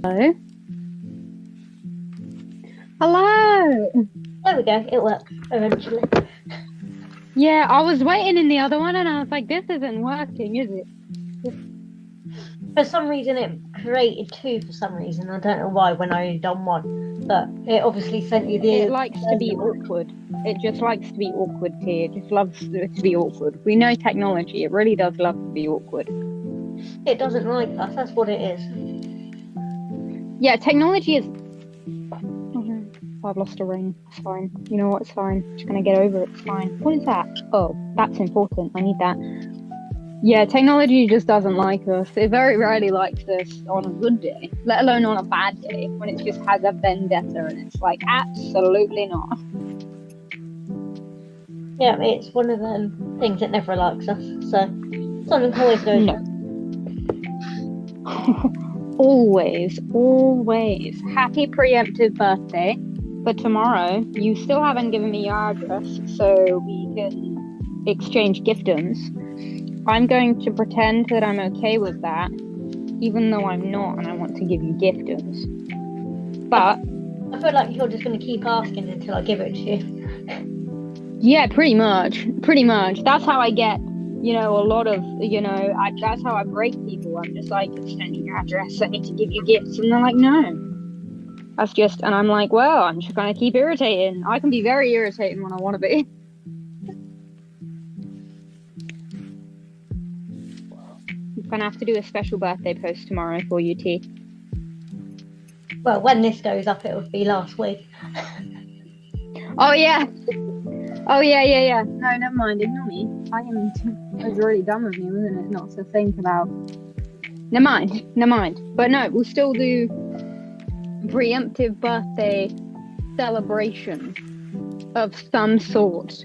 Hello? Hello! There we go. It worked eventually. Yeah, I was waiting in the other one and I was like, this isn't working, is it? For some reason, it created two. For some reason, I don't know why. When I only done one, but it obviously sent you It the. likes to be awkward. It just likes to be awkward, T. It just loves to be awkward. We know technology. It really does love to be awkward. It doesn't like us. That's what it is. Yeah, technology is... Oh, I've lost a ring. It's fine. You know what? It's fine. I'm just gonna get over it. It's fine. What is that? Oh, that's important. I need that. Yeah, technology just doesn't like us. It very rarely likes us on a good day, let alone on a bad day, when it just has a vendetta and it's like, absolutely not. Yeah, it's one of them things that never likes us. So something always goes No. wrong. Always, always. Happy preemptive birthday. But tomorrow, you still haven't given me your address, so we can exchange giftums. I'm going to pretend that I'm okay with that, even though I'm not, and I want to give you giftums. But I feel like you're just going to keep asking until I give it to you. yeah, pretty much. Pretty much. That's how I get, a lot of, that's how I break people. I'm just like, send me your address, I need to give you gifts. And they're like, no. That's just, and I'm like, well, I'm just going to keep irritating. I can be very irritating when I want to be. I'm going to have to do a special birthday post tomorrow for you, T. Well, when this goes up, it would be last week. Oh, yeah. Oh, yeah. No, never mind. Ignore me. It was really dumb of me, wasn't it? Not to think about. Never mind. But no, we'll still do preemptive birthday celebration of some sort.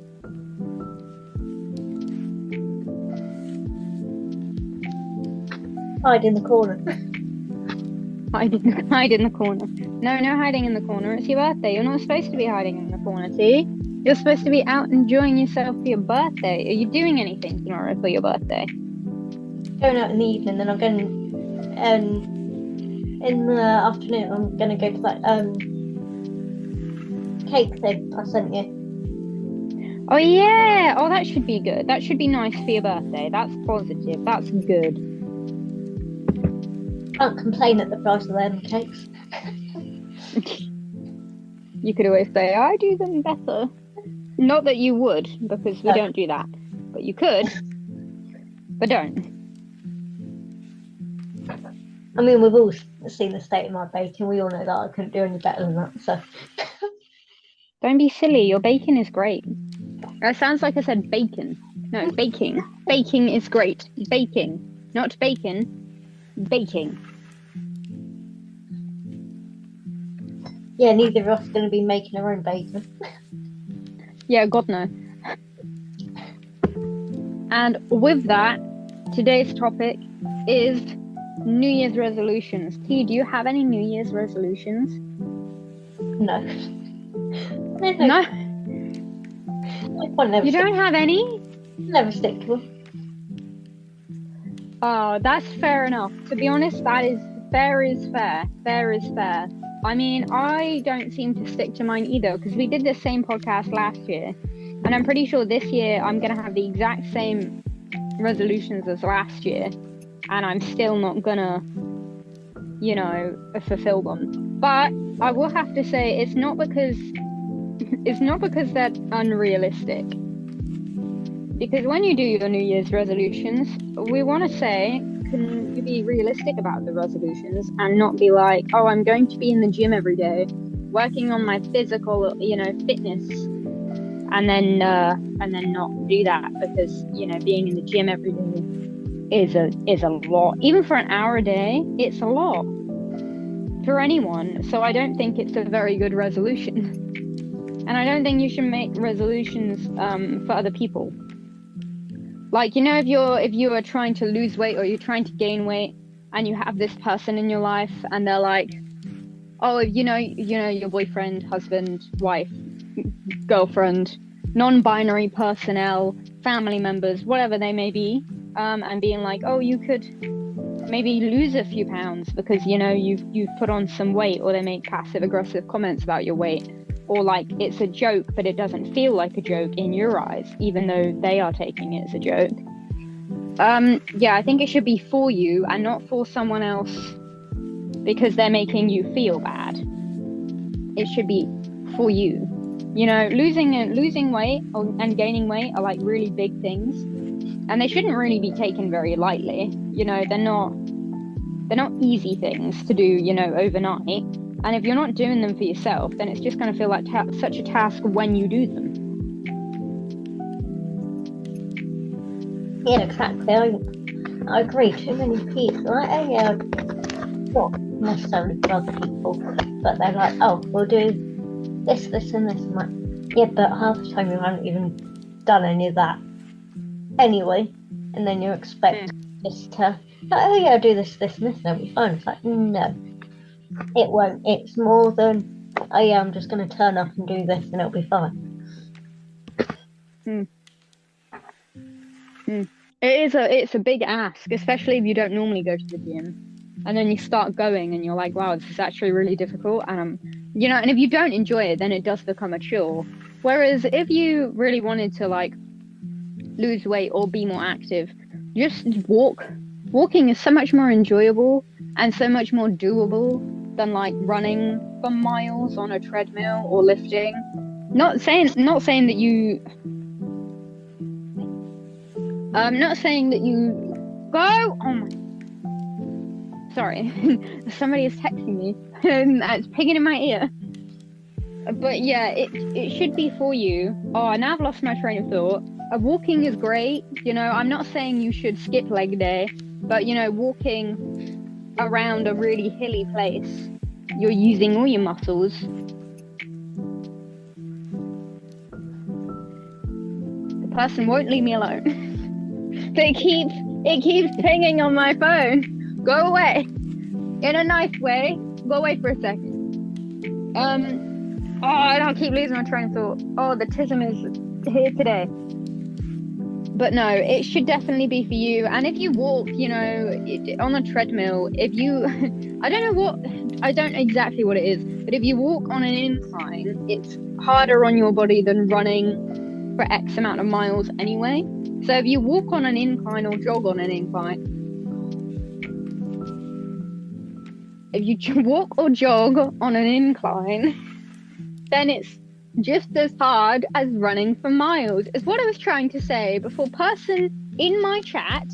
Hide in the corner. Hide in the corner. No hiding in the corner. It's your birthday. You're not supposed to be hiding in the corner, see? You're supposed to be out enjoying yourself for your birthday. Are you doing anything tomorrow for your birthday? Going out in the evening, then I'm going. In the afternoon, I'm going to go to that cake thing I sent you. Oh yeah. Oh, that should be good. That should be nice for your birthday. That's positive. That's good. Can't complain at the price of them cakes. You could always say, I do them better. Not that you would, because we don't do that. But you could. But don't. I mean, we've all seen the state of my baking. We all know that I couldn't do any better than that. So Don't be silly. Your bacon is great. That sounds like I said bacon. No, baking. Baking is great. Baking. Not bacon. Baking. Yeah, neither of us are going to be making our own bacon. Yeah, God no. And with that, today's topic is New Year's resolutions. T, do you have any New Year's resolutions? No. No? You don't have any? Never stick to them. Oh, that's fair enough. To be honest, fair is fair. Fair is fair. I mean, I don't seem to stick to mine either, because we did the same podcast last year, and I'm pretty sure this year I'm going to have the exact same resolutions as last year, and I'm still not going to, fulfill them. But I will have to say it's not because they're unrealistic. Because when you do your New Year's resolutions, we want to say, can you be realistic about the resolutions and not be like, oh, I'm going to be in the gym every day, working on my physical, fitness, and then not do that because, being in the gym every day is a lot. Even for an hour a day, it's a lot for anyone. So I don't think it's a very good resolution. And I don't think you should make resolutions for other people. Like, if you are trying to lose weight or you're trying to gain weight and you have this person in your life and they're like, oh, your boyfriend, husband, wife, girlfriend, non-binary personnel, family members, whatever they may be, and being like, oh, you could maybe lose a few pounds because you've put on some weight, or they make passive aggressive comments about your weight, or like it's a joke but it doesn't feel like a joke in your eyes even though they are taking it as a joke. Yeah, I think it should be for you and not for someone else because they're making you feel bad. It should be for you. Losing weight and gaining weight are like really big things, and they shouldn't really be taken very lightly. They're not easy things to do, overnight. And if you're not doing them for yourself, then it's just going to feel like such a task when you do them. Yeah, exactly. I agree. Too many people, not necessarily for other people, but they're like, oh, we'll do this, this, and this. I'm like, yeah, but half the time you haven't even done any of that anyway, and then you expect just to, like, oh yeah, I'll do this, this, and this, and it'll be fine. It's like, no, it won't. It's more than, oh yeah, I'm just going to turn up and do this, and it'll be fine. It's a big ask, especially if you don't normally go to the gym, and then you start going and you're like, wow, this is actually really difficult, and and if you don't enjoy it, then it does become a chore. Whereas if you really wanted to like lose weight or be more active, just walk. Walking is so much more enjoyable and so much more doable than like running for miles on a treadmill or lifting. Not saying that you not saying that you go. Oh my. Sorry, somebody is texting me and it's pinging in my ear. But yeah, it should be for you. Oh, now I've lost my train of thought. Walking is great. I'm not saying you should skip leg day, but walking around a really hilly place, you're using all your muscles. The person won't leave me alone. It keeps pinging on my phone. Go away. In a nice way. Go away for a second. Oh, I don't keep losing my train of thought. Oh, the tism is here today. But no, it should definitely be for you. And if you walk, on a treadmill, I don't know exactly what it is, but if you walk on an incline, it's harder on your body than running for X amount of miles anyway. So if you walk on an incline or jog on an incline, if you walk or jog on an incline, then it's just as hard as running for miles, is what I was trying to say before person in my chat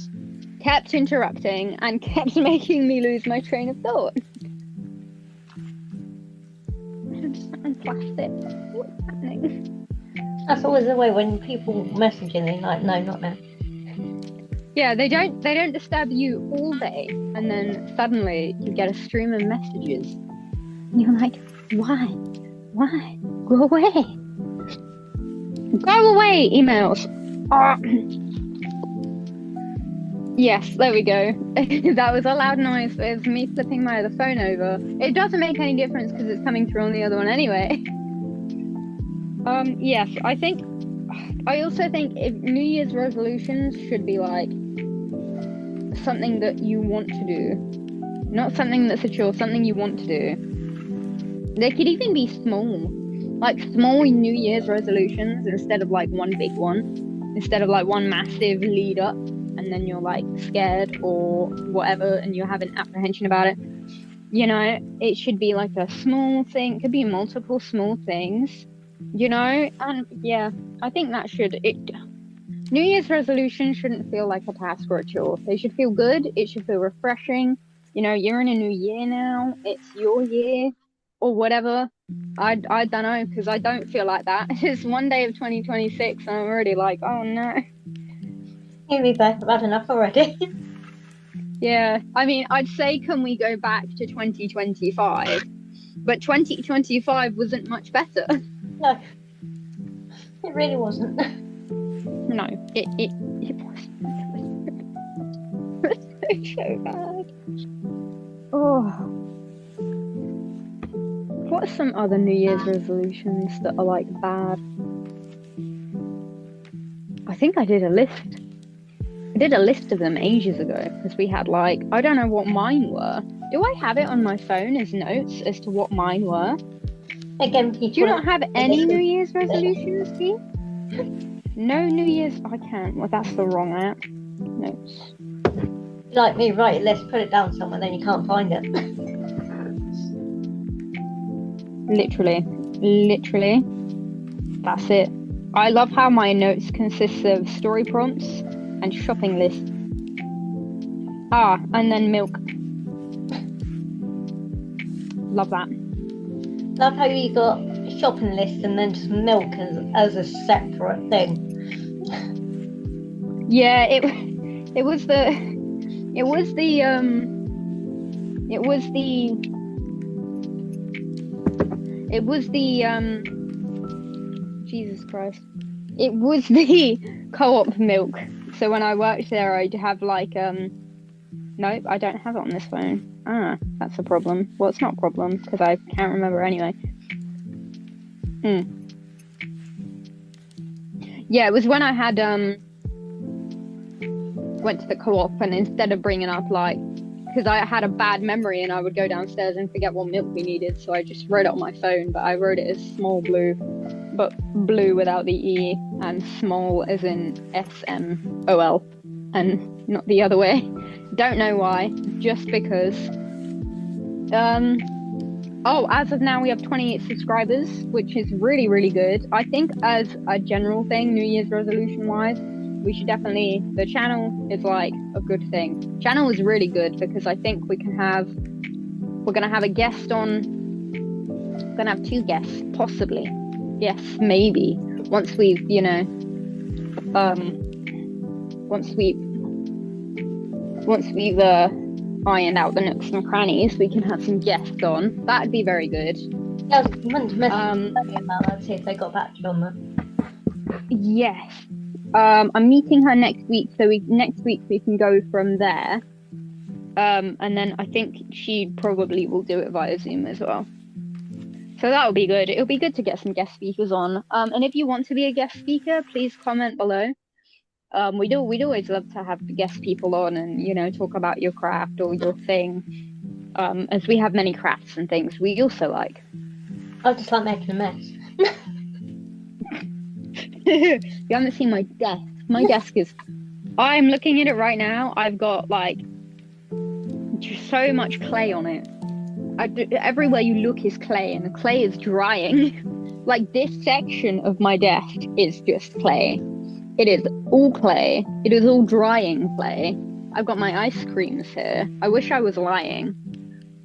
kept interrupting and kept making me lose my train of thought. I'm just on plastic. What's happening? That's always the way when people message you, they're like, no, not now. Yeah, they don't disturb you all day, and then suddenly you get a stream of messages. And you're like, why? Why? Go away. Go away, emails. Yes, there we go. That was a loud noise. It's me flipping my other phone over. It doesn't make any difference because it's coming through on the other one anyway. Yes, I also think if New Year's resolutions should be like something that you want to do. Not something that's a chore, something you want to do. They could even be small. Like small New Year's resolutions instead of like one big one. Instead of like one massive lead up and then you're like scared or whatever and you have an apprehension about it. It should be like a small thing. It could be multiple small things. And yeah, I think that New Year's resolutions shouldn't feel like a task or a chore. They should feel good. It should feel refreshing. You're in a new year now. It's your year or whatever. I don't know, because I don't feel like that. It's one day of 2026 and I'm already like, oh no. We both have had enough already. Yeah, I mean, I'd say can we go back to 2025? But 2025 wasn't much better. No, it really wasn't. No, it wasn't. It was so bad. Oh. What are some other New Year's resolutions that are like bad? I think I did a list. I did a list of them ages ago because we had like, I don't know what mine were. Do I have it on my phone as notes as to what mine were? Again, Do people. you not have any New Year's resolutions, Steve? No New Year's. I can't. Well, that's the wrong app. Notes. Like me, write a list, put it down somewhere, then you can't find it. Literally. That's it. I love how my notes consist of story prompts and shopping lists. And then milk. Love that. Love how you got shopping lists and then just milk as a separate thing. Yeah, it was the Jesus Christ. It was the co-op milk. So when I worked there, I'd have like nope, I don't have it on this phone. That's a problem. Well, it's not a problem because I can't remember anyway. Yeah, it was when I had went to the co-op, and instead of bringing up like, because I had a bad memory and I would go downstairs and forget what milk we needed, so I just wrote it on my phone, but I wrote it as small blue, but blue without the E, and small as in SMOL, and not the other way. Don't know why, just because. As of now we have 28 subscribers, which is really, really good. I think as a general thing, New Year's resolution wise, we should definitely, the channel is like a good thing. Channel is really good because I think we're gonna have a guest on. We're gonna have 2 guests, possibly. Yes, maybe. Once we've, ironed out the nooks and crannies, we can have some guests on. That'd be very good. I was meant to message about that, see if they got back to you on that. Yes. I'm meeting her next week, so next week we can go from there. And then I think she probably will do it via Zoom as well. So that'll be good. It'll be good to get some guest speakers on. And if you want to be a guest speaker, please comment below. We'd always love to have guest people on and, talk about your craft or your thing. As we have many crafts and things we also like. I just like making a mess. You haven't seen my desk. My desk is, I'm looking at it right now. I've got like so much clay on it. Everywhere you look is clay, and the clay is drying. Like this section of my desk is just clay. It is all clay. It is all drying clay. I've got my ice creams here. I wish I was lying.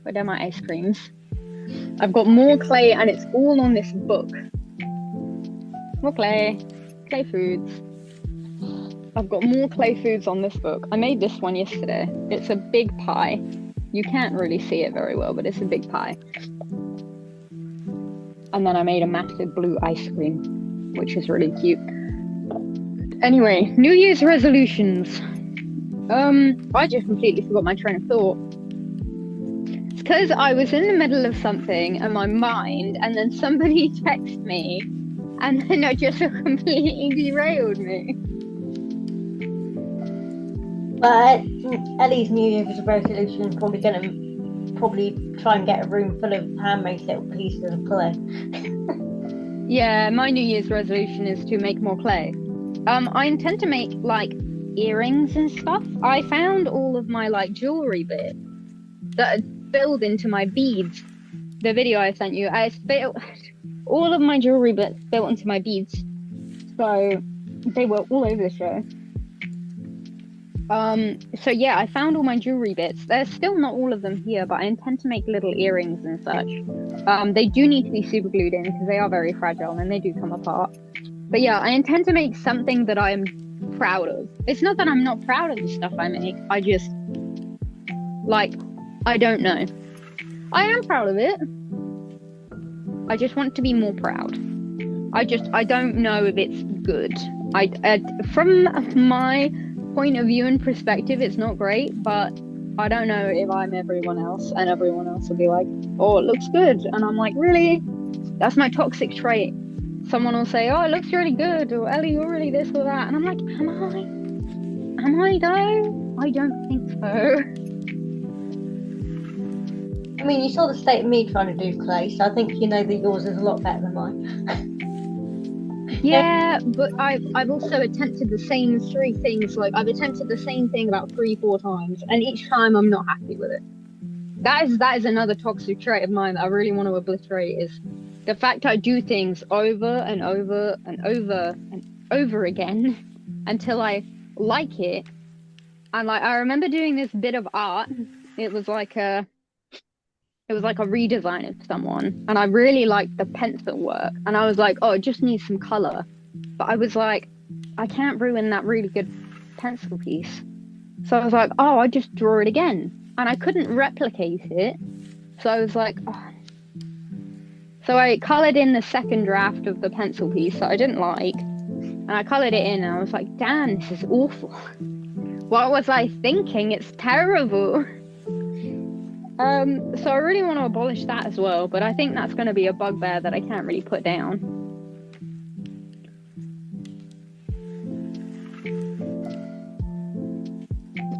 Where are my ice creams? I've got more clay, and it's all on this book. More clay. Clay foods. I've got more clay foods on this book. I made this one yesterday. It's a big pie. You can't really see it very well, but it's a big pie. And then I made a massive blue ice cream, which is really cute. Anyway, New Year's resolutions. I just completely forgot my train of thought. It's because I was in the middle of something in my mind, and then somebody texted me, and then it just completely derailed me. But Ellie's New Year's resolution is probably try and get a room full of handmade little pieces of clay. Yeah, my New Year's resolution is to make more clay. I intend to make like earrings and stuff. I found all of my like jewelry bits that filled into my beads. The video I sent you, all of my jewelry bits built into my beads, so they were all over the show. So yeah, I found all my jewelry bits. There's still not all of them here, but I intend to make little earrings and such. They do need to be super glued in because they are very fragile and they do come apart. But yeah, I intend to make something that I'm proud of. It's not that I'm not proud of the stuff I make. I just, I don't know. I am proud of it. I just want to be more proud. I don't know if it's good. From my point of view and perspective, it's not great, but I don't know if I'm everyone else, and everyone else will be like, oh, it looks good, and I'm like, really? That's my toxic trait. Someone will say, oh, it looks really good, or Ellie, you're really this or that, and I'm like, am I? Am I though? I don't think so. I mean, you saw the state of me trying to do clay, so I think you know that yours is a lot better than mine. Yeah, but I've also attempted the same three things. Like I've attempted the same thing about 3, 4 times, and each time I'm not happy with it. That is another toxic trait of mine that I really want to obliterate is the fact I do things over and over and over and over again until I like it. And like I remember doing this bit of art. It was like a redesign of someone, and I really liked the pencil work. And I was like, oh, it just needs some color. But I was like, I can't ruin that really good pencil piece. So I was like, oh, I just draw it again. And I couldn't replicate it. So I was like, oh. So I colored in the second draft of the pencil piece that I didn't like. And I colored it in and I was like, damn, this is awful. What was I thinking? It's terrible. So I really want to abolish that as well, but I think that's going to be a bugbear that I can't really put down.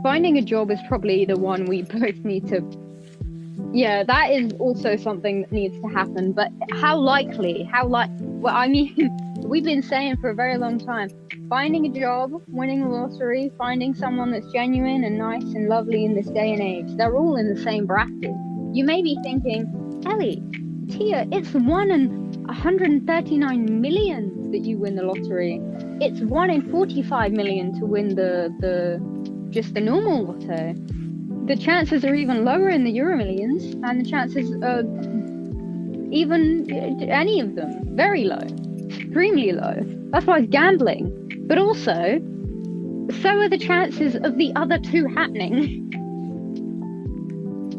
Finding a job is probably the one we both need to. Yeah, that is also something that needs to happen. But how likely? Well, I mean, we've been saying for a very long time, finding a job, winning the lottery, finding someone that's genuine and nice and lovely in this day and age, they're all in the same bracket. You may be thinking, Ellie, Tia, it's 1 in 139 million that you win the lottery. It's 1 in 45 million to win just the normal lotto. The chances are even lower in the Euro Millions, and the chances are even any of them very low, extremely low. That's why it's gambling. But also, so are the chances of the other two happening.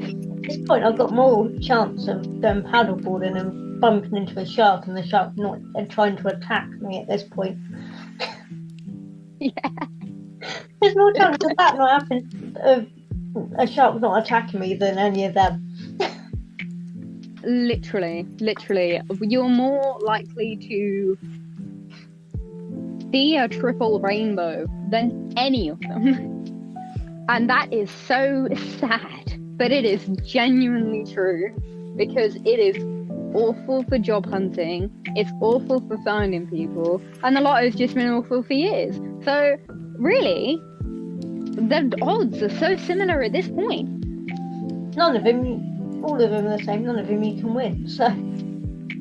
At this point, I've got more chance of going paddleboarding and bumping into a shark, and the shark not trying to attack me at this point. Yeah. There's more chance of that not happening, of a shark not attacking me than any of them. Literally, you're more likely to see a triple rainbow than any of them. And that is so sad, but it is genuinely true because it is awful for job hunting, it's awful for finding people, and the lotto's just been awful for years. So really, the odds are so similar at this point. None of them, all of them are the same, none of them you can win, so.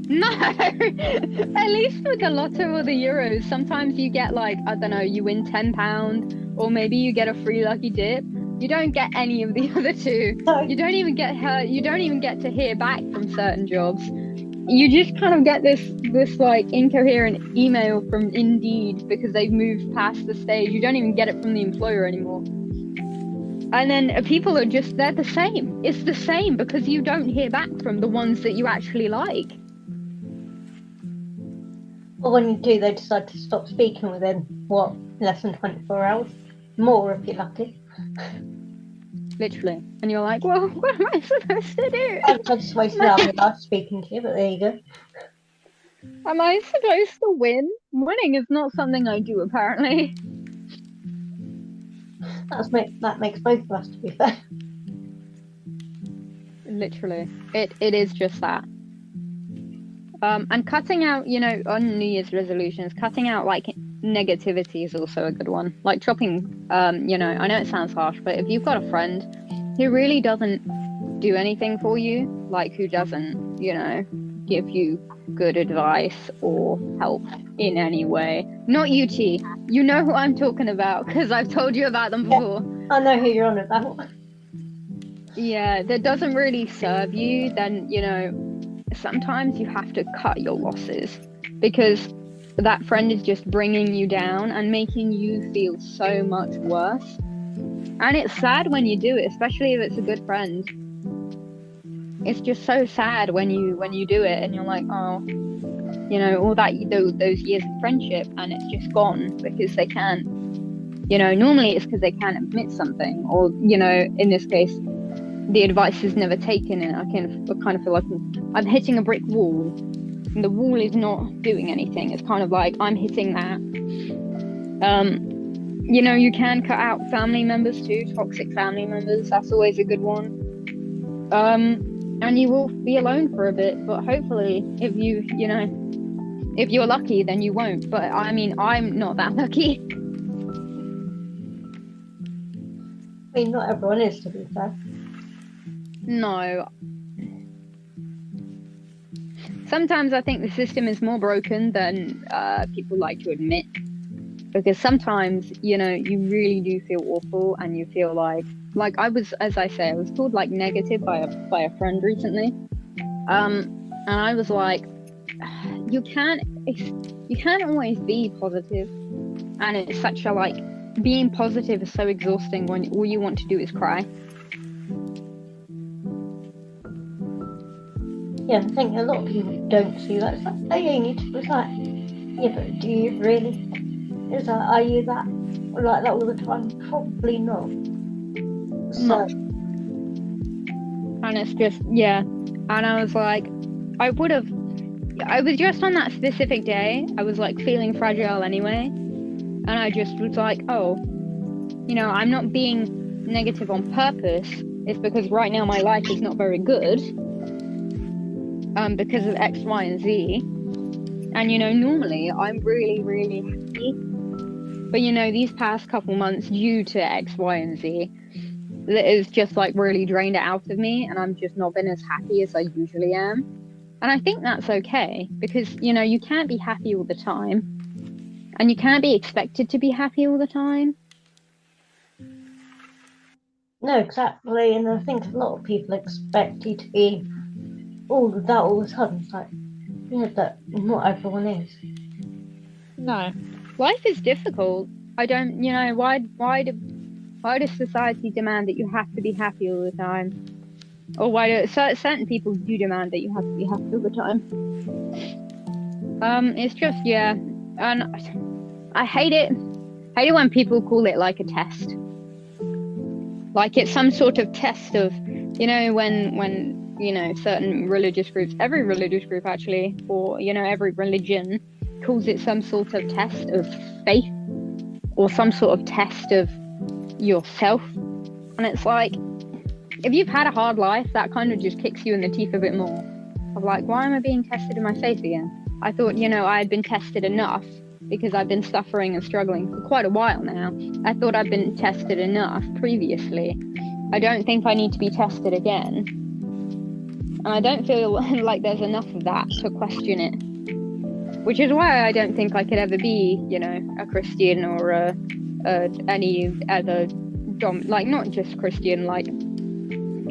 No, at least with the lotto or the Euros, sometimes you get like, I don't know, you win £10 or maybe you get a free lucky dip. You don't get any of the other two. No. You don't even get to hear back from certain jobs. You just kind of get this like incoherent email from Indeed because they've moved past the stage. You don't even get it from the employer anymore. And then people are just, they're the same. It's the same because you don't hear back from the ones that you actually like. Or when you do, they decide to stop speaking within, less than 24 hours? More if you're lucky. Literally. And you're like, well, what am I supposed to do? I just wasted out my life speaking to you, but there you go. Am I supposed to win? Winning is not something I do, apparently. That makes both of us, to be fair. Literally. It is just that. And cutting out, on New Year's resolutions, cutting out like negativity is also a good one. Like chopping, I know it sounds harsh, but if you've got a friend who really doesn't do anything for you, like who doesn't, give you good advice or help in any way. Not you, T. You know who I'm talking about because I've told you about them before. Yeah, I know who you're on about. Yeah, that doesn't really serve you, then, sometimes you have to cut your losses because that friend is just bringing you down and making you feel so much worse. And it's sad when you do it, especially if it's a good friend. It's just so sad when you do it and you're like, oh, all those years of friendship, and it's just gone because they can't, normally it's because they can't admit something, or in this case the advice is never taken, and I kind of feel like I'm hitting a brick wall and the wall is not doing anything. It's kind of like I'm hitting that you can cut out family members too, toxic family members. That's always a good one. And you will be alone for a bit, but hopefully, if if you're lucky, then you won't. But I mean, I'm not that lucky. I mean, not everyone is, to be fair. No. Sometimes I think the system is more broken than people like to admit. Because sometimes, you really do feel awful and you feel like I was, as I say, I was called like negative by a friend recently. And I was like, you can't always be positive. And it's such a like, being positive is so exhausting when all you want to do is cry. Yeah, I think a lot of people don't see that. It's like, oh yeah, you need to be like, yeah, but do you really? Is that, are you that like that all the time? Probably not. So, and it's just, yeah. And I was like, I was just on that specific day, I was like feeling fragile anyway. And I just was like, oh, I'm not being negative on purpose. It's because right now my life is not very good. Because of X, Y, and Z. And, normally I'm really, really happy. But, these past couple months, due to X, Y, and Z, it is just like really drained it out of me. And I'm just not been as happy as I usually am. And I think that's okay. Because, you can't be happy all the time. And you can't be expected to be happy all the time. no, exactly. And I think a lot of people expect you to be all of that all the time. It's like, yeah, but not everyone is. No. Life is difficult. I don't, why does society demand that you have to be happy all the time? Or why do certain people do demand that you have to be happy all the time? It's just, yeah. And I hate it. I hate it when people call it like a test. Like it's some sort of test of, when certain religious groups, every religious group actually, or, every religion calls it some sort of test of faith or some sort of test of yourself. And it's like, if you've had a hard life, that kind of just kicks you in the teeth a bit more. Of like, why am I being tested in my faith again? I thought, I had been tested enough because I've been suffering and struggling for quite a while now. I thought I'd been tested enough previously. I don't think I need to be tested again. And I don't feel like there's enough of that to question it. Which is why I don't think I could ever be, a Christian or any other, like not just Christian, like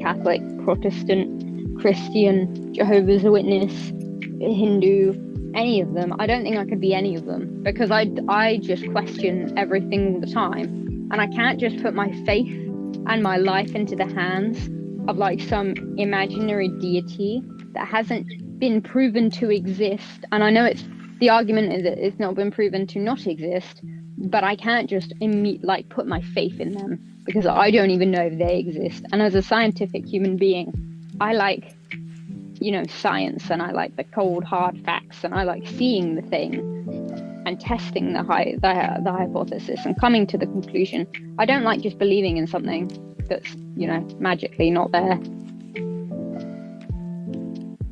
Catholic, Protestant, Christian, Jehovah's Witness, Hindu, any of them. I don't think I could be any of them because I just question everything all the time. And I can't just put my faith and my life into the hands of like some imaginary deity that hasn't been proven to exist. And I know the argument is that it's not been proven to not exist, but I can't just like put my faith in them because I don't even know if they exist. And as a scientific human being, I like, science, and I like the cold hard facts, and I like seeing the thing and testing the hypothesis and coming to the conclusion. I don't like just believing in something that's, magically not there.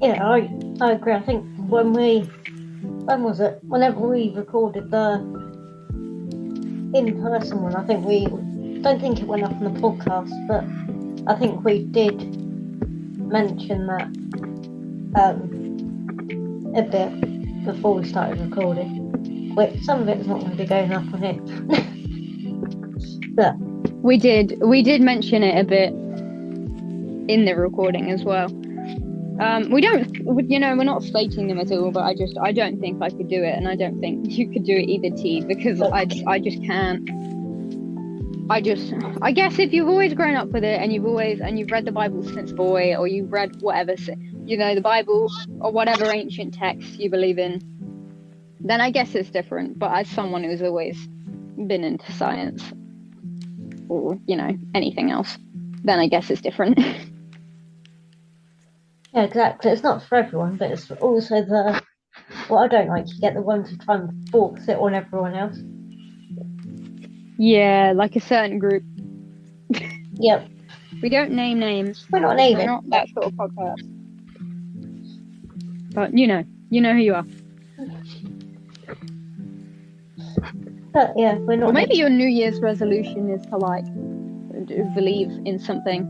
Yeah, I agree. I think whenever we recorded the in-person one, I think don't think it went up on the podcast, but I think we did mention that a bit before we started recording. Which some of it's not going to be going up on it. But we did mention it a bit in the recording as well. We're not slating them at all, but I don't think I could do it, and I don't think you could do it either, T, because I just can't. I guess if you've always grown up with it and you've read the Bible since boy, or you've read whatever, the Bible or whatever ancient text you believe in, then I guess it's different. But as someone who's always been into science or, anything else, then I guess it's different. Yeah, exactly. It's not for everyone, but it's also what I don't like. You get the ones who try and force it on everyone else. Yeah, like a certain group. Yep. We don't name names. We're not We're naming. not that sort of podcast. But you know who you are. But yeah, we're not Or maybe naming. your New Year's resolution is to like believe in something.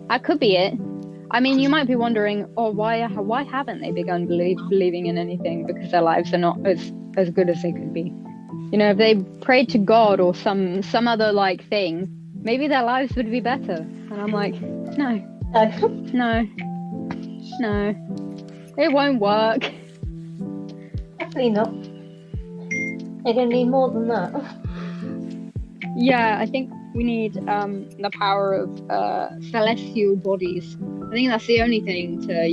That could be it. I mean, you might be wondering, oh, why haven't they begun believing in anything? Because their lives are not as good as they could be. You know, if they prayed to God or some other like thing, maybe their lives would be better. And I'm like, no, it won't work. Definitely not. They're gonna need more than that. Yeah, I think we need the power of celestial bodies. I think that's the only thing to,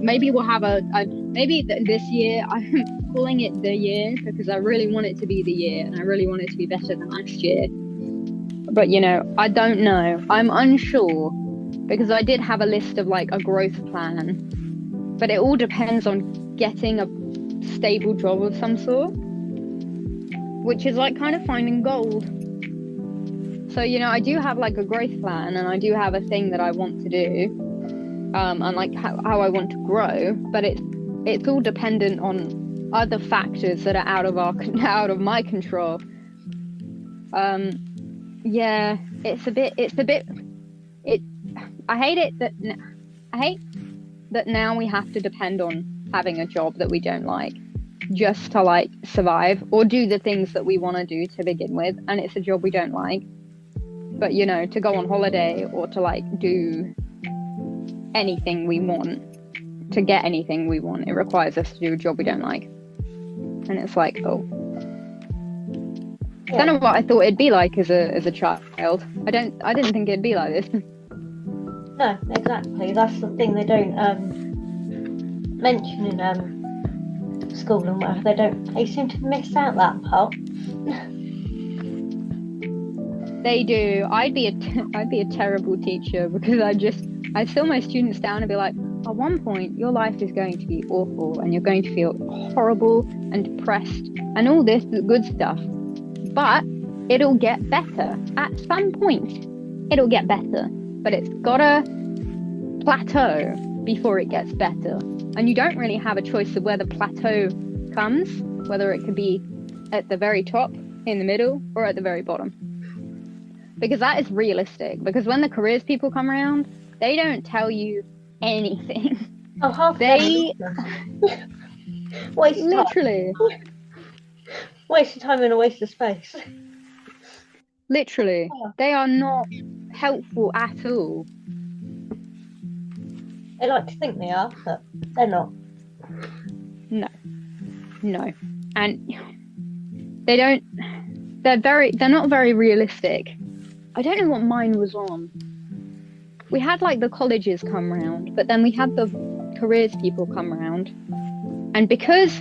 maybe we'll have maybe this year, I'm calling it the year because I really want it to be the year and I really want it to be better than last year. But, I don't know. I'm unsure because I did have a list of like a growth plan, but it all depends on getting a stable job of some sort, which is like kind of finding gold. So, I do have like a growth plan and I do have a thing that I want to do, and like how I want to grow, but it's all dependent on other factors that are out of my control. Yeah, I hate that now we have to depend on having a job that we don't like just to like survive or do the things that we want to do to begin with, and it's a job we don't like. But, to go on holiday or to like do anything we want, to get anything we want, it requires us to do a job we don't like. And it's like, oh. I don't know what I thought it'd be like as a child. I didn't think it'd be like this. No, exactly. That's the thing they don't mention in school and whatever. They seem to miss out that part. They do. I'd be a terrible teacher because I'd fill my students down and be like, at one point your life is going to be awful and you're going to feel horrible and depressed and all this good stuff, but it'll get better at some point. It'll get better, but it's gotta plateau before it gets better, and you don't really have a choice of where the plateau comes, whether it could be at the very top, in the middle, or at the very bottom. Because that is realistic. Because when the careers people come around, they don't tell you anything. Oh, half they waste literally time. Waste of time and a waste of space. Literally, they are not helpful at all. They like to think they are, but they're not. No, and they don't. They're not very realistic. I don't know what mine was on. We had like the colleges come round, but then we had the careers people come round, and because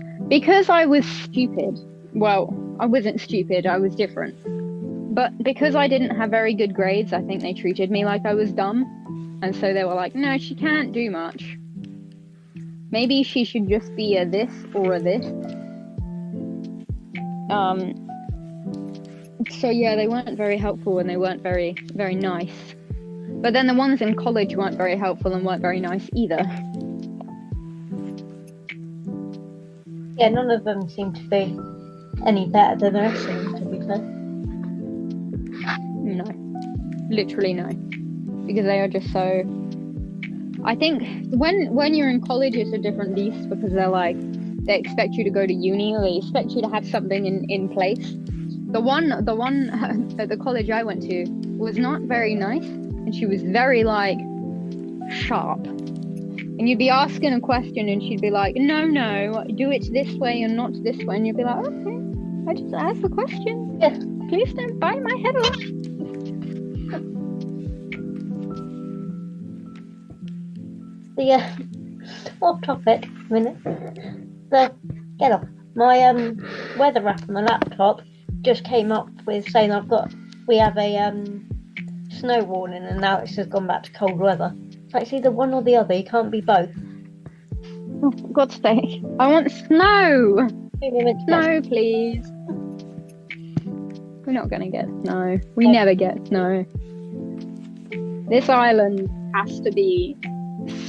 I was stupid. Well, I wasn't stupid. I was different. But because I didn't have very good grades, I think they treated me like I was dumb. And so they were like, no, she can't do much. Maybe she should just be a this or a this. So yeah, they weren't very helpful and they weren't very, very nice. But then the ones in college weren't very helpful and weren't very nice either. Yeah, none of them seem to be any better than the rest of them, to be fair. No. Literally no. Because they are just so... I think when you're in college, it's a different beast because they expect you to go to uni or they expect you to have something in place. The one at the college I went to was not very nice, and she was very sharp. And you'd be asking a question and she'd be like, no, do it this way and not this way. And you'd be like, okay, I just asked the question. Yeah. Please don't bite my head off. Yeah, off topic a minute. Get off. My weather app on the laptop just came up with saying we have a snow warning and now it's just gone back to cold weather. So it's either one or the other, you can't be both. Oh, for God's sake. I want snow! Snow, please. We're not gonna get snow. We never get snow. This island has to be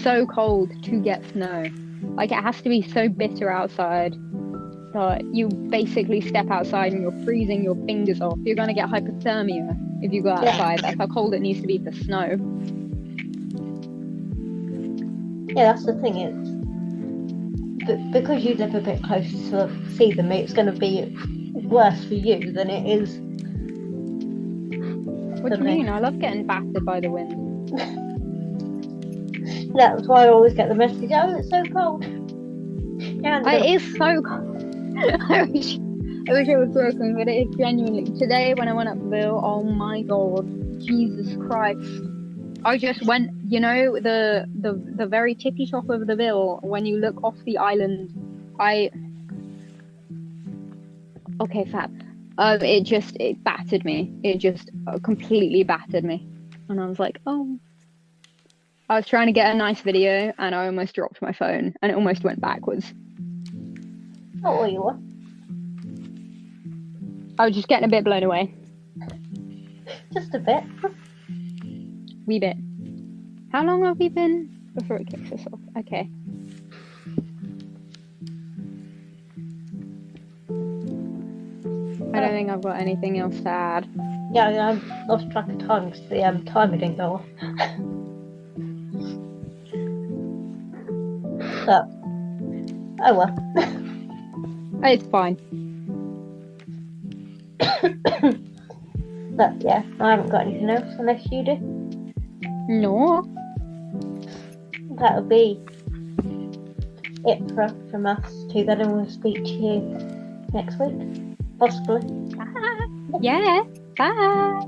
so cold to get snow. Like, it has to be so bitter outside that you basically step outside and you're freezing your fingers off. You're gonna get hypothermia if you go outside. That's how cold it needs to be for snow. Yeah, that's the thing. It's because you live a bit close to the sea than me. It's going to be worse for you than it is. What do you mean? I love getting battered by the wind. That's why I always get the message. Oh, it's so cold. Yeah, It is so cold. I wish it was working, but it is genuinely. Today when I went up the bill, oh my god, Jesus Christ! I just went, you know, the very tippy top of the bill. When you look off the island, okay, fab. It battered me. It just completely battered me, and I was like, oh. I was trying to get a nice video, and I almost dropped my phone, and it almost went backwards. Oh, you were. I was just getting a bit blown away. Just a bit. Wee bit. How long have we been before it kicks us off? Okay. I don't think I've got anything else to add. Yeah, I lost track of time because the timer didn't go off. But, oh well. It's fine. But yeah, I haven't got anything else unless you do. No. That'll be it from us two then, and we'll speak to you next week. Possibly. Yeah. Bye.